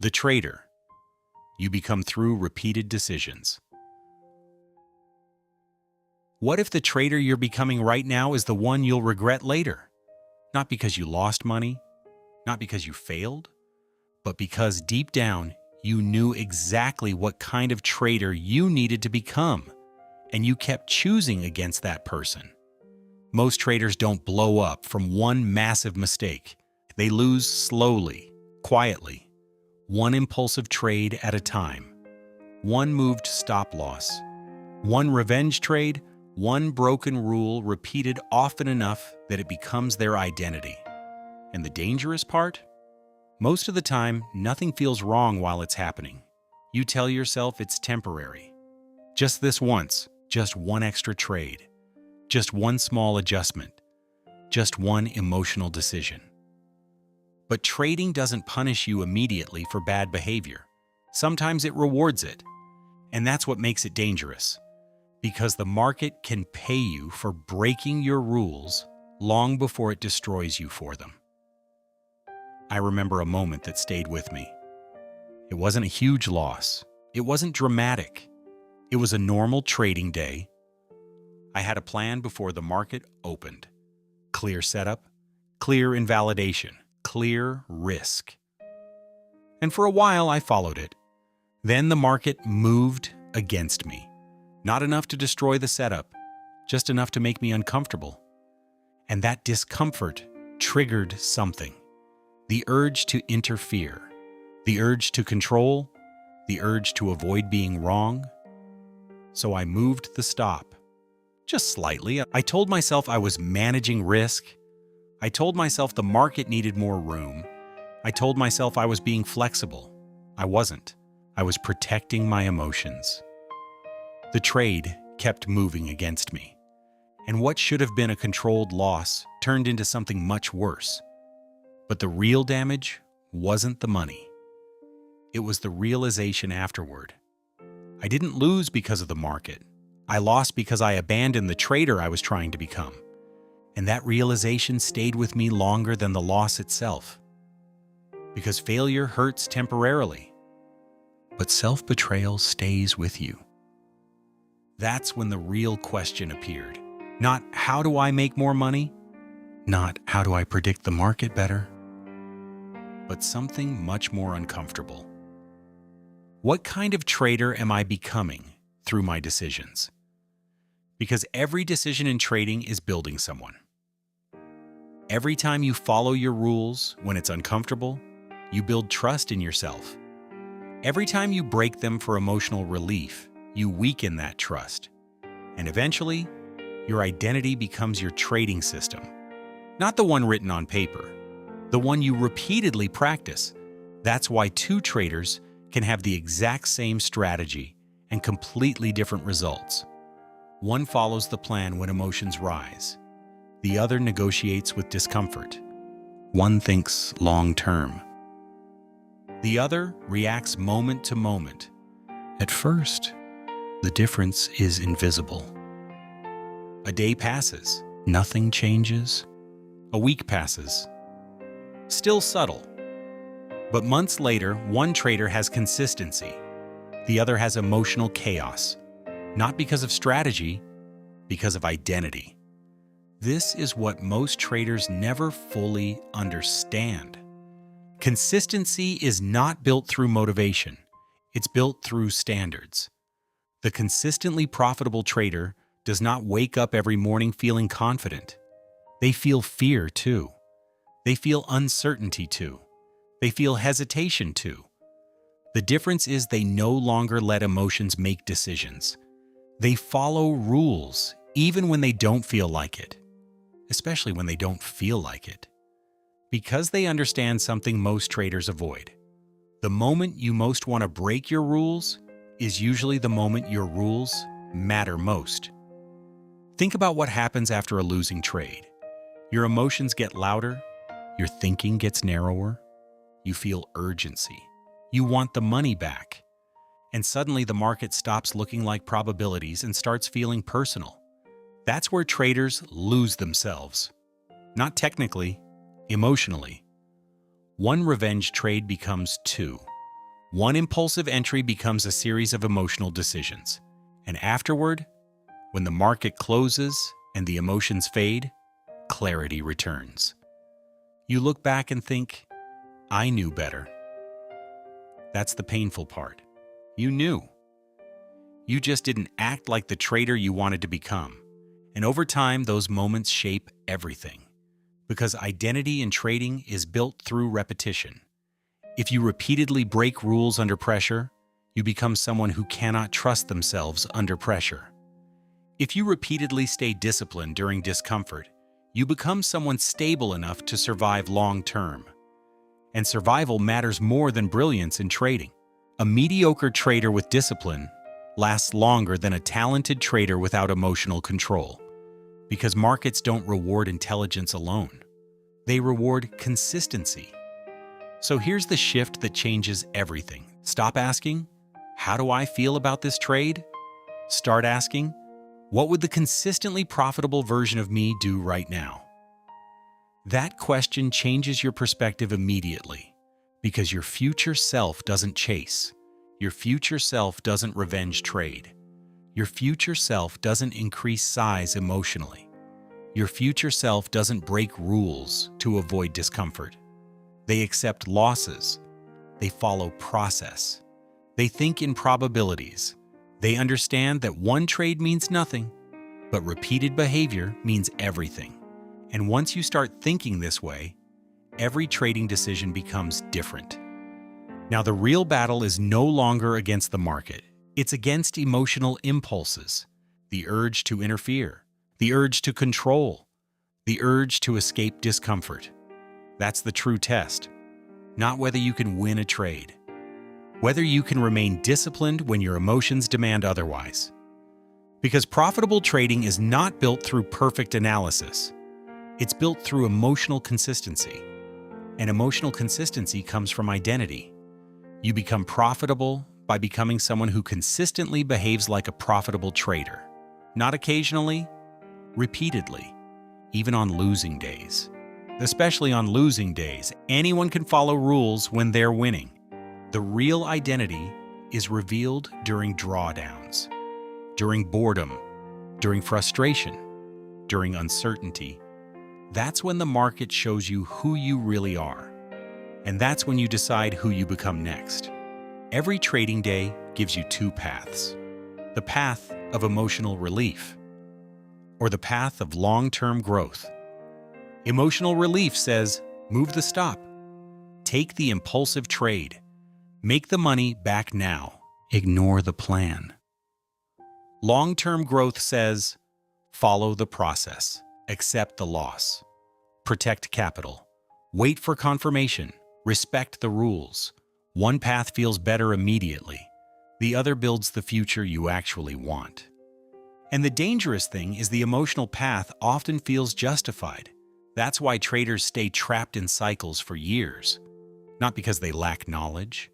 The trader. You become through repeated decisions. What if the trader you're becoming right now is the one you'll regret later? Not because you lost money, not because you failed, but because deep down you knew exactly what kind of trader you needed to become, and you kept choosing against that person. Most traders don't blow up from one massive mistake. They lose slowly, quietly, one impulsive trade at a time, one moved stop loss, one revenge trade, one broken rule repeated often enough that it becomes their identity. And the dangerous part? Most of the time, nothing feels wrong while it's happening. You tell yourself it's temporary. Just this once, just one extra trade, just one small adjustment, just one emotional decision. But trading doesn't punish you immediately for bad behavior. Sometimes it rewards it. And that's what makes it dangerous. Because the market can pay you for breaking your rules long before it destroys you for them. I remember a moment that stayed with me. It wasn't a huge loss. It wasn't dramatic. It was a normal trading day. I had a plan before the market opened. Clear setup, clear invalidation, clear risk. And for a while I followed it. Then the market moved against me. Not enough to destroy the setup, just enough to make me uncomfortable. And that discomfort triggered something. The urge to interfere, the urge to control, the urge to avoid being wrong. So I moved the stop, just slightly. I told myself I was managing risk. I told myself the market needed more room. I told myself I was being flexible. I wasn't. I was protecting my emotions. The trade kept moving against me, and what should have been a controlled loss turned into something much worse. But the real damage wasn't the money. It was the realization afterward. I didn't lose because of the market. I lost because I abandoned the trader I was trying to become. And that realization stayed with me longer than the loss itself. Because failure hurts temporarily, but self-betrayal stays with you. That's when the real question appeared. Not how do I make more money? Not how do I predict the market better? But something much more uncomfortable. What kind of trader am I becoming through my decisions? Because every decision in trading is building someone. Every time you follow your rules when it's uncomfortable, you build trust in yourself. Every time you break them for emotional relief, you weaken that trust. And eventually, your identity becomes your trading system. Not the one written on paper, the one you repeatedly practice. That's why two traders can have the exact same strategy and completely different results. One follows the plan when emotions rise. The other negotiates with discomfort. One thinks long-term. The other reacts moment to moment. At first, the difference is invisible. A day passes, nothing changes. A week passes, still subtle. But months later, one trader has consistency. The other has emotional chaos, not because of strategy, because of identity. This is what most traders never fully understand. Consistency is not built through motivation. It's built through standards. The consistently profitable trader does not wake up every morning feeling confident. They feel fear too. They feel uncertainty too. They feel hesitation too. The difference is they no longer let emotions make decisions. They follow rules even when they don't feel like it, especially when they don't feel like it. Because they understand something most traders avoid. The moment you most want to break your rules is usually the moment your rules matter most. Think about what happens after a losing trade. Your emotions get louder, your thinking gets narrower, you feel urgency, you want the money back, and suddenly the market stops looking like probabilities and starts feeling personal. That's where traders lose themselves. Not technically, emotionally. One revenge trade becomes two. One impulsive entry becomes a series of emotional decisions. And afterward, when the market closes and the emotions fade, clarity returns. You look back and think, I knew better. That's the painful part. You knew. You just didn't act like the trader you wanted to become. And over time, those moments shape everything. Because identity in trading is built through repetition. If you repeatedly break rules under pressure, you become someone who cannot trust themselves under pressure. If you repeatedly stay disciplined during discomfort, you become someone stable enough to survive long term. And survival matters more than brilliance in trading. A mediocre trader with discipline lasts longer than a talented trader without emotional control. Because markets don't reward intelligence alone. They reward consistency. So here's the shift that changes everything. Stop asking, how do I feel about this trade? Start asking, what would the consistently profitable version of me do right now? That question changes your perspective immediately, because your future self doesn't chase. Your future self doesn't revenge trade. Your future self doesn't increase size emotionally. Your future self doesn't break rules to avoid discomfort. They accept losses. They follow process. They think in probabilities. They understand that one trade means nothing, but repeated behavior means everything. And once you start thinking this way, every trading decision becomes different. Now, the real battle is no longer against the market. It's against emotional impulses, the urge to interfere, the urge to control, the urge to escape discomfort. That's the true test. Not whether you can win a trade. Whether you can remain disciplined when your emotions demand otherwise. Because profitable trading is not built through perfect analysis. It's built through emotional consistency. And emotional consistency comes from identity. You become profitable by becoming someone who consistently behaves like a profitable trader. Not occasionally, repeatedly, even on losing days. Especially on losing days, anyone can follow rules when they're winning. The real identity is revealed during drawdowns, during boredom, during frustration, during uncertainty. That's when the market shows you who you really are. And that's when you decide who you become next. Every trading day gives you two paths. The path of emotional relief, or the path of long-term growth. Emotional relief says, move the stop. Take the impulsive trade. Make the money back now. Ignore the plan. Long-term growth says, follow the process. Accept the loss. Protect capital. Wait for confirmation. Respect the rules. One path feels better immediately. The other builds the future you actually want. And the dangerous thing is the emotional path often feels justified. That's why traders stay trapped in cycles for years. Not because they lack knowledge,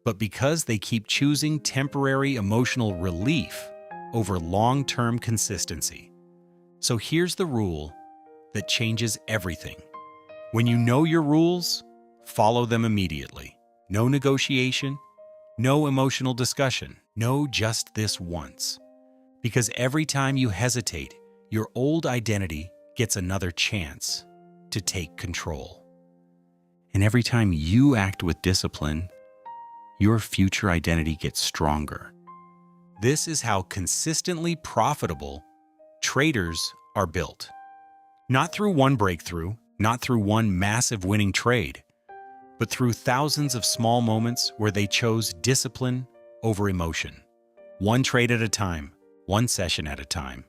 but because they keep choosing temporary emotional relief over long-term consistency. So here's the rule that changes everything. When you know your rules, follow them immediately. No negotiation, no emotional discussion. No, just this once. Because every time you hesitate, your old identity gets another chance to take control. And every time you act with discipline, your future identity gets stronger. This is how consistently profitable traders are built. Not through one breakthrough, not through one massive winning trade, but through thousands of small moments where they chose discipline over emotion. One trade at a time, one session at a time,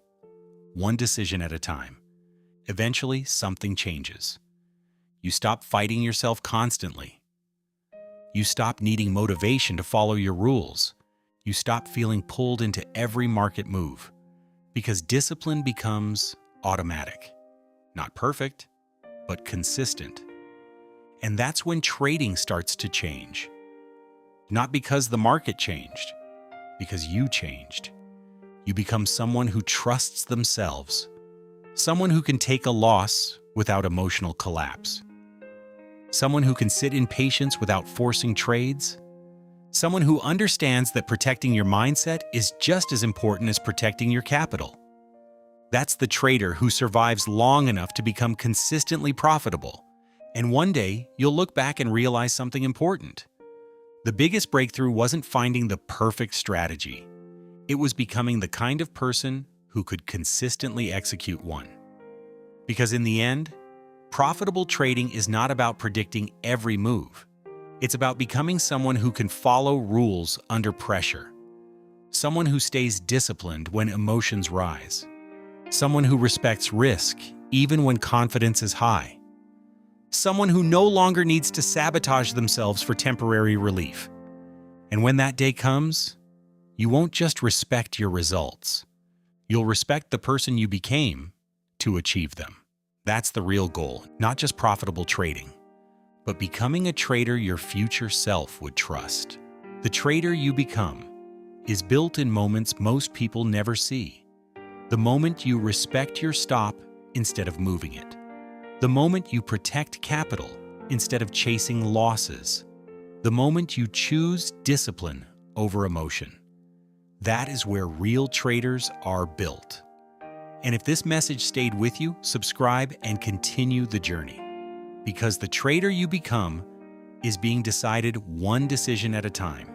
one decision at a time. Eventually, something changes. You stop fighting yourself constantly. You stop needing motivation to follow your rules. You stop feeling pulled into every market move. Because discipline becomes automatic. Not perfect, but consistent. And that's when trading starts to change. Not because the market changed, because you changed. You become someone who trusts themselves. Someone who can take a loss without emotional collapse. Someone who can sit in patience without forcing trades. Someone who understands that protecting your mindset is just as important as protecting your capital. That's the trader who survives long enough to become consistently profitable. And one day, you'll look back and realize something important. The biggest breakthrough wasn't finding the perfect strategy. It was becoming the kind of person who could consistently execute one. Because in the end, profitable trading is not about predicting every move. It's about becoming someone who can follow rules under pressure. Someone who stays disciplined when emotions rise. Someone who respects risk even when confidence is high. Someone who no longer needs to sabotage themselves for temporary relief. And when that day comes, you won't just respect your results. You'll respect the person you became to achieve them. That's the real goal, not just profitable trading, but becoming a trader your future self would trust. The trader you become is built in moments most people never see. The moment you respect your stop instead of moving it. The moment you protect capital instead of chasing losses. The moment you choose discipline over emotion. That is where real traders are built. And if this message stayed with you, subscribe and continue the journey. Because the trader you become is being decided one decision at a time.